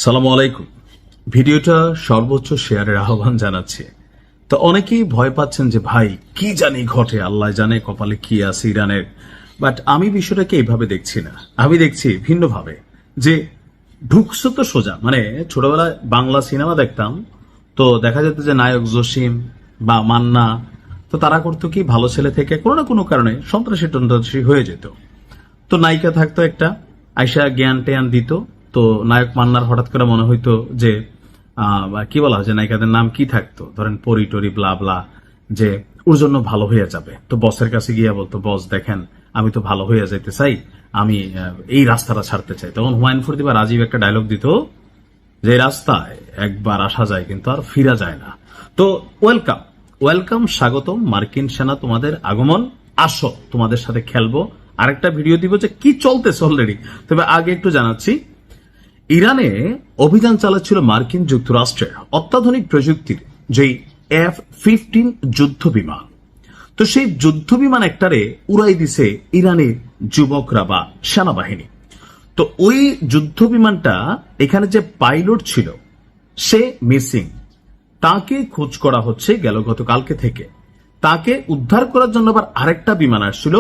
সালামু আলাইকুম। ভিডিওটা সর্বোচ্চ শেয়ারের আহ্বান জানাচ্ছি। তো অনেকেই ভয় পাচ্ছেন যে ভাই কি জানি ঘটে, আল্লাহ জানে কপালে কি আছে ইরানের। বাট আমি বিষয়টাকে এইভাবে দেখছি না, আমি দেখছি ভিন্নভাবে। যে ঢুকছো তো সোজা, মানে ছোটবেলায় বাংলা সিনেমা দেখতাম, তো দেখা যেত যে নায়ক জসিম বা মান্না, তো তারা করতো কি ভালো ছেলে থেকে কোনো না কোনো কারণে সন্ত্রাসী টন্ত্রাসী হয়ে যেত। তো নায়িকা থাকতো একটা, আয়শা জ্ঞান ট্যান দিত। তো নায়ক মান্নার হঠাৎ করে মনে হইতো যে কি বলা হয় যে নায়িকাদের নাম কি থাকতো, ধরেন পরি টরি ব্লা ব্লা, যে ওর জন্য ভালো হয়ে যাবে। তো বসের কাছে গিয়া বলতো, বস দেখেন আমি তো ভালো হয়ে যাইতে চাই, আমি এই রাস্তাটা ছাড়তে চাই। তখন হুমায়ুন ফরিদি বা রাজীব একটা ডায়লগ দিত যে রাস্তায় একবার আসা যায় কিন্তু আর ফিরা যায় না। তো ওয়েলকাম ওয়েলকাম, স্বাগতম মার্কিন সেনা, তোমাদের আগমন, আসো তোমাদের সাথে খেলবো। আরেকটা ভিডিও দিব যে কি চলতেছে অলরেডি। তবে আগে একটু জানাচ্ছি, ইরানে অভিযান চালাচ্ছিল মার্কিন যুক্তরাষ্ট্রের অত্যাধুনিক প্রযুক্তির যেই F-15 যুদ্ধ বিমান। তো সেই যুদ্ধ বিমান একটারে উড়াই দিছে ইরানের যুবকরা বা সেনাবাহিনী। তো ওই যুদ্ধ বিমানটা, এখানে যে পাইলট ছিল সে মিসিং, তাকে খোঁজ করা হচ্ছে গেল গতকালকে থেকে। তাকে উদ্ধার করার জন্য আবার আরেকটা বিমান আসছিল,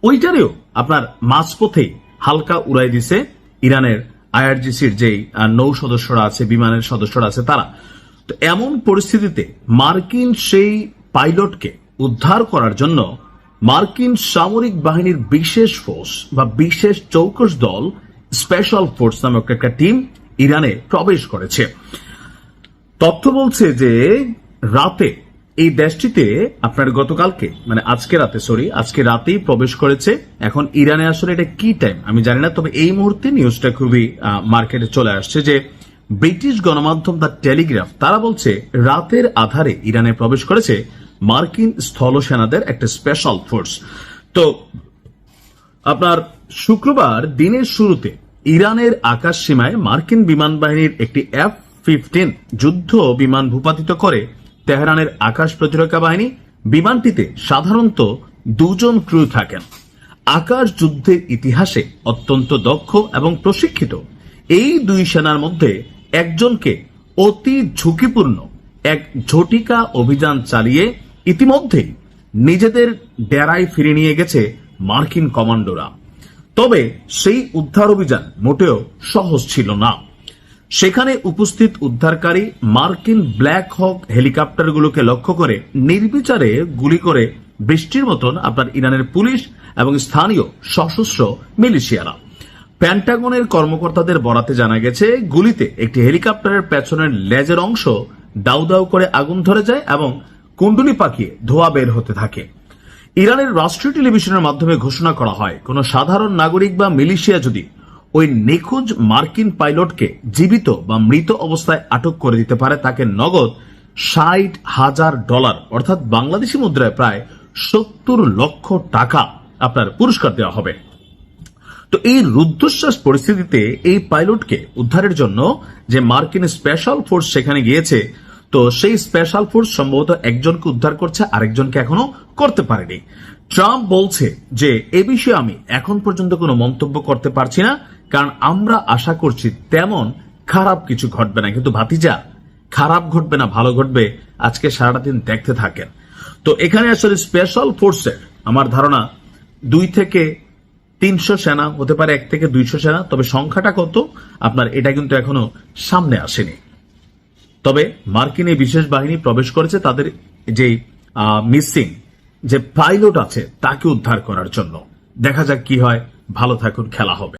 ওইটারেও আপনার মাঝপথেই হালকা উড়াই দিছে ইরানের আইআরজিসির যে নৌ সদস্যরা আছে, বিমানের সদস্যরা আছে তারা। তো এমন পরিস্থিতিতে মার্কিন সেই পাইলটকে উদ্ধার করার জন্য মার্কিন সামরিক বাহিনীর বিশেষ ফোর্স বা বিশেষ চৌকস দল, স্পেশাল ফোর্স নামক একটা টিম ইরানে প্রবেশ করেছে। তথ্য বলছে যে রাতে এই দেশটিতে আপনার গতকালকে মানে আজকে রাতেই প্রবেশ করেছে। এখন ইরানে আসলে এটা কি টাইম আমি জানি না, তবে এই মুহূর্তে নিউজটা খুবই মার্কেটে চলে আসছে যে ব্রিটিশ গণমাধ্যম দ্য টেলিগ্রাফ তারা বলছে রাতের আধারে ইরানে প্রবেশ করেছে মার্কিন স্থল সেনাদের একটা স্পেশাল ফোর্স। তো আপনার শুক্রবার দিনের শুরুতে ইরানের আকাশ সীমায় মার্কিন বিমান বাহিনীর একটি F-15 যুদ্ধ বিমান ভূপাতিত করে তেহরানের আকাশ প্রতিরক্ষা বাহিনী। বিমানটিতে সাধারণত 2 জন ক্রু থাকেন। আকাশ যুদ্ধের ইতিহাসে অত্যন্ত দক্ষ এবং প্রশিক্ষিত এই 2 সেনার মধ্যে একজনকে অতি ঝুঁকিপূর্ণ এক ঝটিকা অভিযান চালিয়ে ইতিমধ্যেই নিজেদের ডেরায় ফিরে নিয়ে গেছে মার্কিন কমান্ডোরা। তবে সেই উদ্ধার অভিযান মোটেও সহজ ছিল না। সেখানে উপস্থিত উদ্ধারকারী মার্কিন ব্ল্যাক হক হেলিকপ্টারগুলোকে লক্ষ্য করে নির্বিচারে গুলি করে বৃষ্টির মতন আপনার ইরানের পুলিশ এবং স্থানীয় সশস্ত্র মিলিশিয়ারা। প্যান্টাগনের কর্মকর্তাদের বরাতে জানা গেছে গুলিতে একটি হেলিকপ্টারের পেছনের লেজের অংশ দাউ দাউ করে আগুন ধরে যায় এবং কুণ্ডুলি পাকিয়ে ধোঁয়া বের হতে থাকে। ইরানের রাষ্ট্রীয় টেলিভিশনের মাধ্যমে ঘোষণা করা হয়, কোন সাধারণ নাগরিক বা মিলিশিয়া যদি ওই নিখোঁজ মার্কিন পাইলটকে জীবিত বা মৃত অবস্থায় আটক করে দিতে পারে, তাকে নগদ $60,000 অর্থাৎ বাংলাদেশি মুদ্রায় প্রায় 70 লক্ষ টাকা আপনার পুরস্কার দেওয়া হবে। তো এই রুদ্ধশ্বাস পরিস্থিতিতে এই পাইলটকে উদ্ধারের জন্য যে মার্কিন স্পেশাল ফোর্স সেখানে গিয়েছে, তো সেই স্পেশাল ফোর্স সম্ভবত একজনকে উদ্ধার করছে, আরেকজনকে এখনো করতে পারেনি। ট্রাম্প বলছে যে এ বিষয়ে আমি এখন পর্যন্ত কোনো মন্তব্য করতে পারছি না, কারণ আমরা আশা করছি তেমন খারাপ কিছু ঘটবে না। কিন্তু ভাতিজা, খারাপ ঘটবে না ভালো ঘটবে, আজকে সারাটা দিন দেখতে থাকেন। তো এখানে আসলে স্পেশাল ফোর্সের আমার ধারণা 2 থেকে 300 সেনা হতে পারে, 1 থেকে 200 সেনা, তবে সংখ্যাটা কত আপনার এটা কিন্তু এখনো সামনে আসেনি। তবে মার্কিন এই বিশেষ বাহিনী প্রবেশ করেছে তাদের যে মিসিং যে পাইলট আছে তাকে উদ্ধার করার জন্য। দেখা যাক কি হয়, ভালো থাকুন, খেলা হবে।